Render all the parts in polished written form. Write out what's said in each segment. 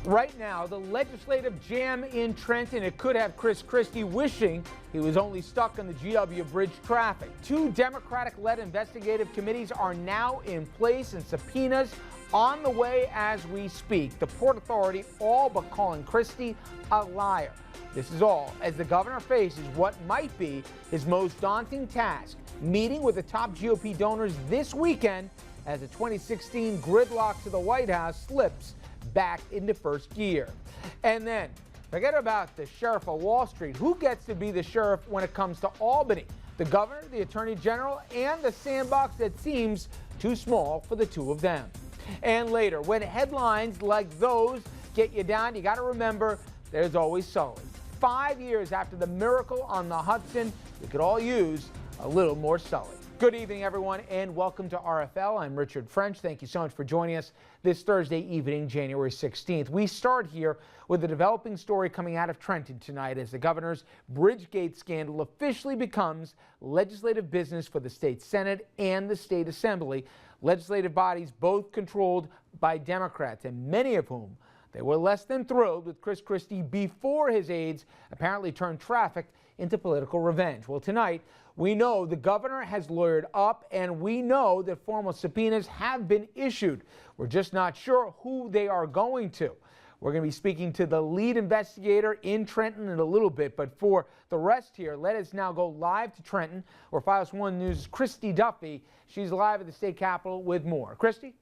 Right now, the legislative jam in Trenton, it could have Christie wishing he was only stuck on the GW Bridge traffic. Two Democratic-led investigative committees are now in place and subpoenas on the way as we speak. The Port Authority all but calling Christie a liar. This is all as the governor faces what might be his most daunting task, meeting with the top GOP donors this weekend as the 2016 gridlock to the White House slips back into first gear. And then, forget about the sheriff of Wall Street. Who gets to be the sheriff when it comes to Albany? The governor, the attorney general, and the sandbox that seems too small for the two of them. And later, when headlines like those get you down, you got to remember there's always Sully. 5 years after the miracle on the Hudson, we could all use a little more Sully. Good evening, everyone, and welcome to RFL. I'm Richard French. Thank you so much for joining us this Thursday evening, January 16th. We start here with a developing story coming out of Trenton tonight as the governor's Bridgegate scandal officially becomes legislative business for the state Senate and the state Assembly, legislative bodies both controlled by Democrats, and many of whom they were less than thrilled with Christie before his aides apparently turned traffic into political revenge. Well, tonight, we know the governor has lawyered up, and we know that formal subpoenas have been issued. We're just not sure who they are going to. We're going to be speaking to the lead investigator in Trenton in a little bit, but for the rest here, let us now go live to Trenton, where Files 1 News' Christie Duffy. She's live at the state capitol with more. Christie?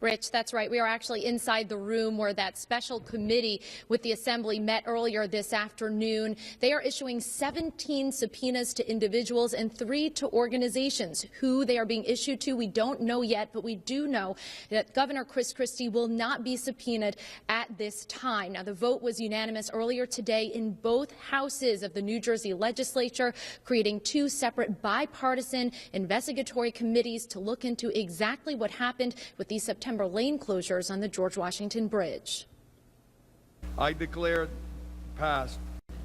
Rich, that's right. We are actually inside the room where that special committee with the Assembly met earlier this afternoon. They are issuing 17 subpoenas to individuals and 3 to organizations. Who they are being issued to, we don't know yet, but we do know that Governor Christie will not be subpoenaed at this time. Now, the vote was unanimous earlier today in both houses of the New Jersey legislature, creating 2 separate bipartisan investigatory committees to look into exactly what happened with these September lane closures on the George Washington Bridge. I declare passed.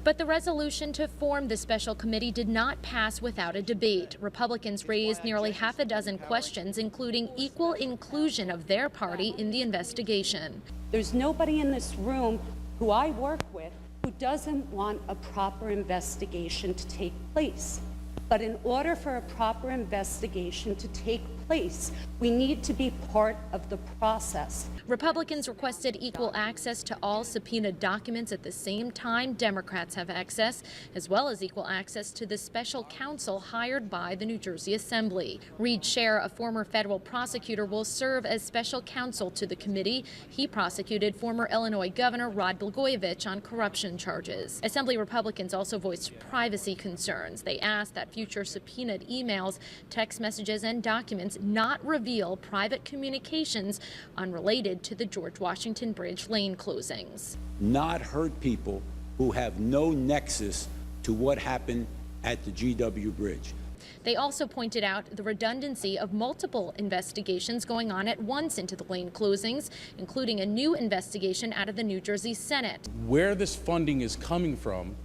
But the resolution to form the special committee did not pass without a debate. Republicans raised nearly half a dozen questions, including equal inclusion of their party in the investigation. There's nobody in this room who I work with who doesn't want a proper investigation to take place. But in order for a proper investigation to take place, we need to be part of the process. Republicans requested equal access to all subpoenaed documents. At the same time, Democrats have access, as well as equal access to the special counsel hired by the New Jersey Assembly. Reed Scher, a former federal prosecutor, will serve as special counsel to the committee. He prosecuted former Illinois Governor Rod Blagojevich on corruption charges. Assembly Republicans also voiced privacy concerns. They asked that future subpoenaed emails, text messages, and documents not reveal private communications unrelated to the George Washington Bridge lane closings. Not hurt people who have no nexus to what happened at the GW Bridge. They also pointed out the redundancy of multiple investigations going on at once into the lane closings, including a new investigation out of the New Jersey Senate. Where this funding is coming from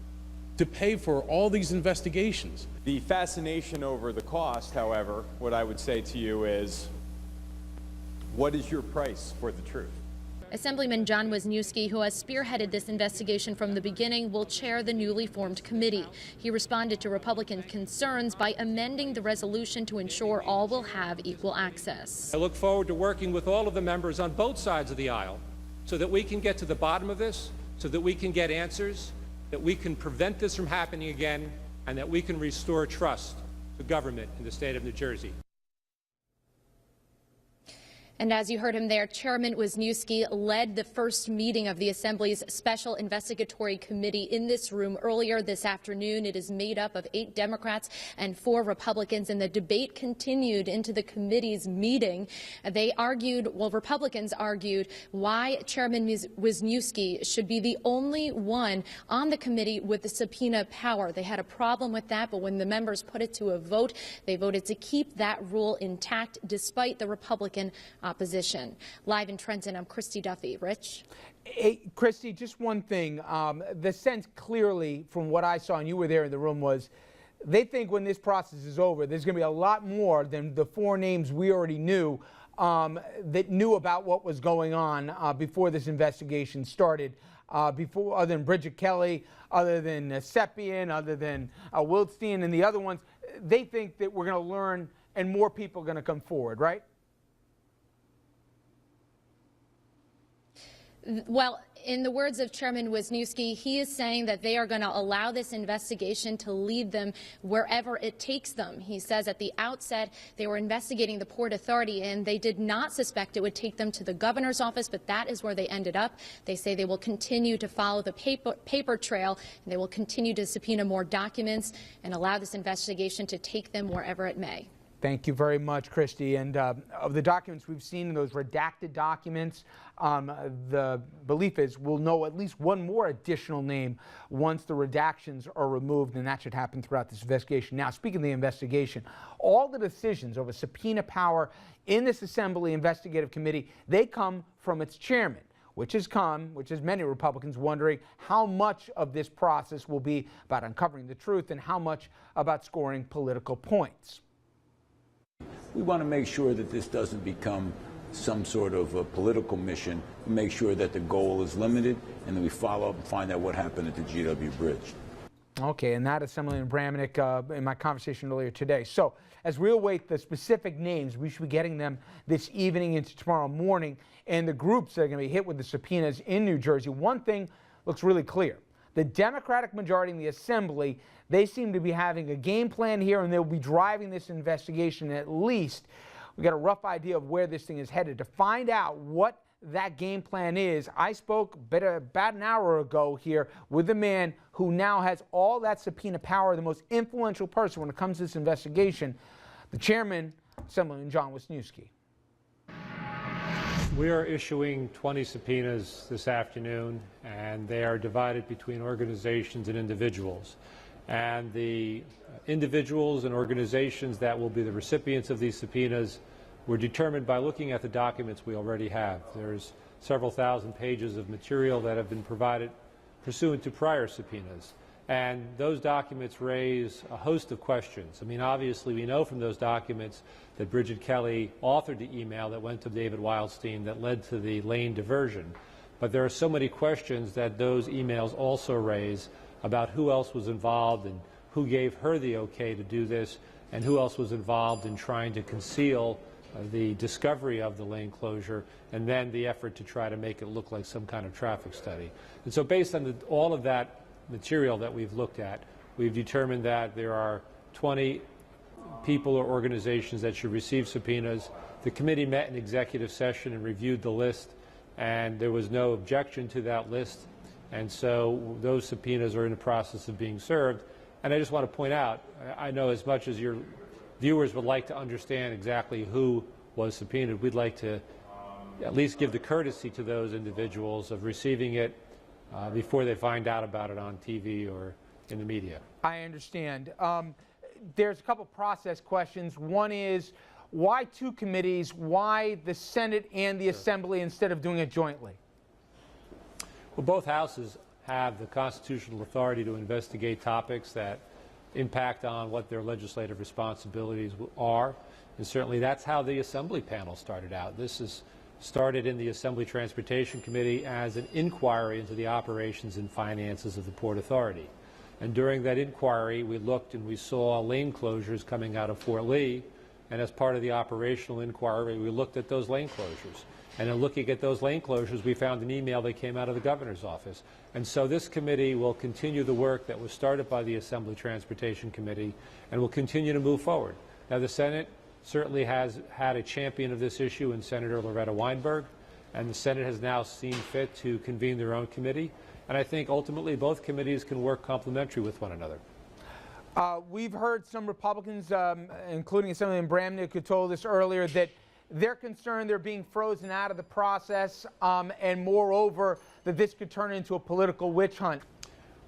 to pay for all these investigations. The fascination over the cost, however, what I would say to you is, what is your price for the truth? Assemblyman John Wisniewski, who has spearheaded this investigation from the beginning, will chair the newly formed committee. He responded to Republican concerns by amending the resolution to ensure all will have equal access. I look forward to working with all of the members on both sides of the aisle so that we can get to the bottom of this, so that we can get answers, that we can prevent this from happening again, and that we can restore trust to government in the state of New Jersey. And as you heard him there, Chairman Wisniewski led the first meeting of the Assembly's Special Investigatory Committee in this room earlier this afternoon. It is made up of 8 Democrats and 4 Republicans, and the debate continued into the committee's meeting. They argued, well, Republicans argued, why Chairman Wisniewski should be the only one on the committee with the subpoena power. They had a problem with that, but when the members put it to a vote, they voted to keep that rule intact despite the Republican opposition. Live in Trenton, I'm Christie Duffy. Rich? Hey, Christie, just one thing. The sense clearly from what I saw, and you were there in the room, was they think when this process is over, there's going to be a lot more than the 4 names we already knew that knew about what was going on before this investigation started, before, other than Bridget Kelly, other than Seppian, other than Wildstein and the other ones. They think that we're going to learn and more people are going to come forward, right? Well, in the words of Chairman Wisniewski, he is saying that they are going to allow this investigation to lead them wherever it takes them. He says at the outset they were investigating the Port Authority and they did not suspect it would take them to the governor's office, but that is where they ended up. They say they will continue to follow the paper trail and they will continue to subpoena more documents and allow this investigation to take them wherever it may. Thank you very much, Christie. And of the documents we've seen, those redacted documents, the belief is we'll know at least one more additional name once the redactions are removed, and that should happen throughout this investigation. Now, speaking of the investigation, all the decisions over subpoena power in this Assembly Investigative Committee, they come from its chairman, which has many Republicans wondering how much of this process will be about uncovering the truth and how much about scoring political points. We want to make sure that this doesn't become some sort of a political mission. We make sure that the goal is limited and that we follow up and find out what happened at the GW Bridge. Okay, and that Assemblyman Bramnick in my conversation earlier today. So as we await the specific names, we should be getting them this evening into tomorrow morning, and the groups that are going to be hit with the subpoenas in New Jersey. One thing looks really clear. The Democratic majority in the Assembly, they seem to be having a game plan here, and they'll be driving this investigation. At least we got a rough idea of where this thing is headed. To find out what that game plan is, I spoke about an hour ago here with the man who now has all that subpoena power, the most influential person when it comes to this investigation, the chairman, Assemblyman John Wisniewski. We are issuing 20 subpoenas this afternoon, and they are divided between organizations and individuals. And the individuals and organizations that will be the recipients of these subpoenas were determined by looking at the documents we already have. There's several thousand pages of material that have been provided pursuant to prior subpoenas. And those documents raise a host of questions. I mean, obviously, we know from those documents that Bridget Kelly authored the email that went to David Wildstein that led to the lane diversion. But there are so many questions that those emails also raise about who else was involved and who gave her the okay to do this and who else was involved in trying to conceal the discovery of the lane closure and then the effort to try to make it look like some kind of traffic study. And so based on all of that material that we've looked at, we've determined that there are 20 people or organizations that should receive subpoenas. The committee met in executive session and reviewed the list, and there was no objection to that list. And so those subpoenas are in the process of being served. And I just want to point out, I know as much as your viewers would like to understand exactly who was subpoenaed, we'd like to at least give the courtesy to those individuals of receiving it before they find out about it on TV or in the media. I understand. There's a couple process questions. One is, why two committees? Why the Senate and the Assembly instead of doing it jointly? Well, both houses have the constitutional authority to investigate topics that impact on what their legislative responsibilities are. And certainly that's how the Assembly panel started out. This is started in the Assembly Transportation Committee as an inquiry into the operations and finances of the Port Authority. And during that inquiry, we looked and we saw lane closures coming out of Fort Lee. And as part of the operational inquiry, we looked at those lane closures. And in looking at those lane closures, we found an email that came out of the governor's office. And so this committee will continue the work that was started by the Assembly Transportation Committee and will continue to move forward. Now, the Senate certainly has had a champion of this issue in Senator Loretta Weinberg, and the Senate has now seen fit to convene their own committee. And I think ultimately both committees can work complementary with one another. We've heard some Republicans, including Assemblyman Bramnick, who told us earlier that they're concerned they're being frozen out of the process, and moreover, that this could turn into a political witch hunt.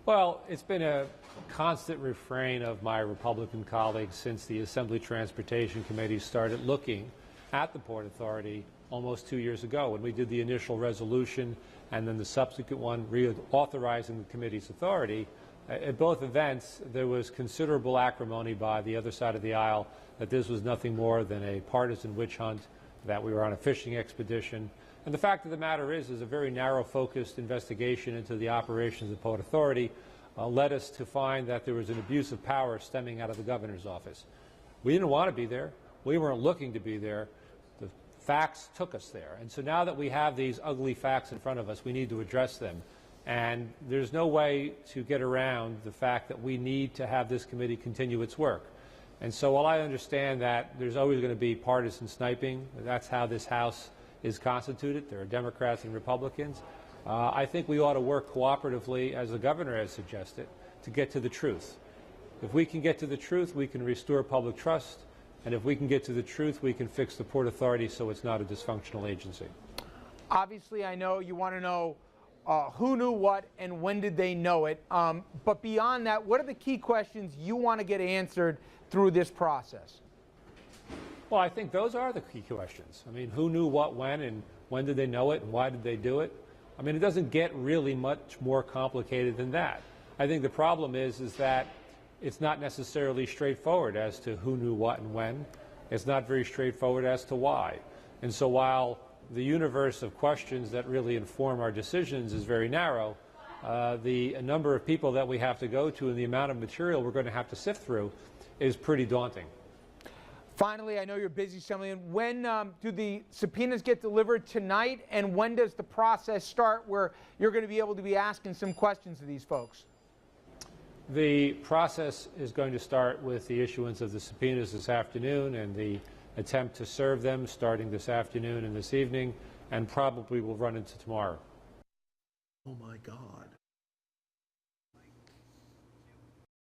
Well, it's been a constant refrain of my Republican colleagues since the Assembly Transportation Committee started looking at the Port Authority almost 2 years ago when we did the initial resolution and then the subsequent one reauthorizing the committee's authority. At both events, there was considerable acrimony by the other side of the aisle that this was nothing more than a partisan witch hunt, that we were on a fishing expedition. And the fact of the matter is a very narrow-focused investigation into the operations of the Port Authority led us to find that there was an abuse of power stemming out of the governor's office. We didn't want to be there. We weren't looking to be there. The facts took us there. And so now that we have these ugly facts in front of us, we need to address them. And there's no way to get around the fact that we need to have this committee continue its work. And so while I understand that there's always going to be partisan sniping, that's how this House is constituted. There are Democrats and Republicans. I think we ought to work cooperatively, as the governor has suggested, to get to the truth. If we can get to the truth, we can restore public trust. And if we can get to the truth, we can fix the Port Authority so it's not a dysfunctional agency. Obviously, I know you want to know who knew what and when did they know it. But beyond that, what are the key questions you want to get answered through this process? Well, I think those are the key questions. I mean, who knew what when, and when did they know it, and why did they do it? I mean, it doesn't get really much more complicated than that. I think the problem is that it's not necessarily straightforward as to who knew what and when. It's not very straightforward as to why. And so while the universe of questions that really inform our decisions is very narrow, the number of people that we have to go to and the amount of material we're going to have to sift through is pretty daunting. Finally, I know you're busy, Assemblyman. When do the subpoenas get delivered tonight, and when does the process start where you're going to be able to be asking some questions of these folks? The process is going to start with the issuance of the subpoenas this afternoon and the attempt to serve them starting this afternoon and this evening, and probably will run into tomorrow. Oh my God.